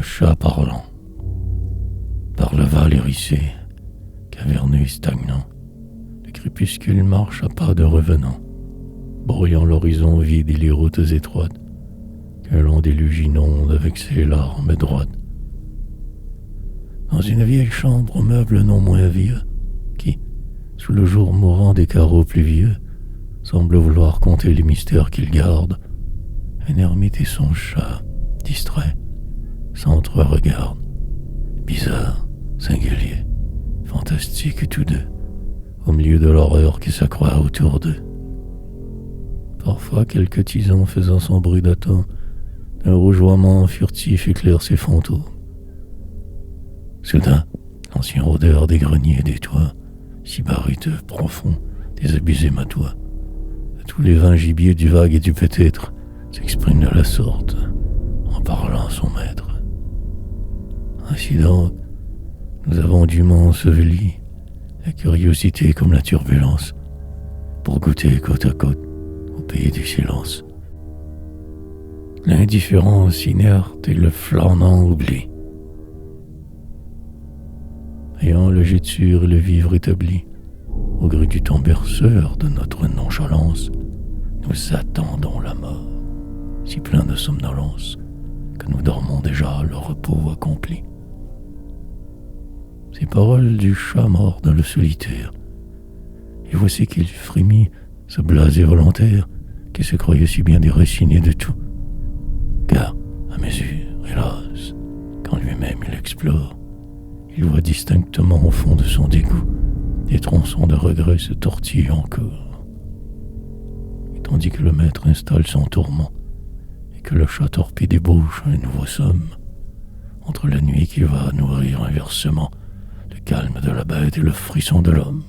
Le chat parlant, par le val hérissé, caverneux et stagnant, le crépuscule marche à pas de revenant, brouillant l'horizon vide et les routes étroites, qu'un long déluge inonde avec ses larmes droites. Dans une vieille chambre aux meubles non moins vieux, qui, sous le jour mourant des carreaux pluvieux, semble vouloir compter les mystères qu'il garde, un ermite et son chat, distraits, s'entre-regardent, bizarres, singuliers, fantastiques tous deux, au milieu de l'horreur qui s'accroît autour d'eux. Parfois, quelques tisons faisant son bruit d'atomes, un rougeoiement furtif éclaire ses fantômes. Soudain, l'ancien odeur des greniers et des toits, si bariteux, profond, désabusé matois, à tous les vins gibiers du vague et du peut-être, s'exprime de la sorte, en parlant à son maître. Ainsi donc, nous avons dûment enseveli la curiosité comme la turbulence, pour goûter côte à côte au pays du silence. L'indifférence inerte et le flânant oubli. Ayant le jeture et le vivre établi, au gré du temps berceur de notre nonchalance, nous attendons la mort, si plein de somnolence, que nous dormons déjà le repos accompli. Ces paroles du chat mort dans le solitaire, et voici qu'il frémit, ce blasé volontaire, qui se croyait si bien déraciné de tout. Car, à mesure, hélas, quand lui-même il explore, il voit distinctement au fond de son dégoût des tronçons de regret se tortiller encore. Et tandis que le maître installe son tourment, et que le chat torpille débauche un nouveau somme, entre la nuit qui va nourrir inversement le calme de la bête et le frisson de l'homme,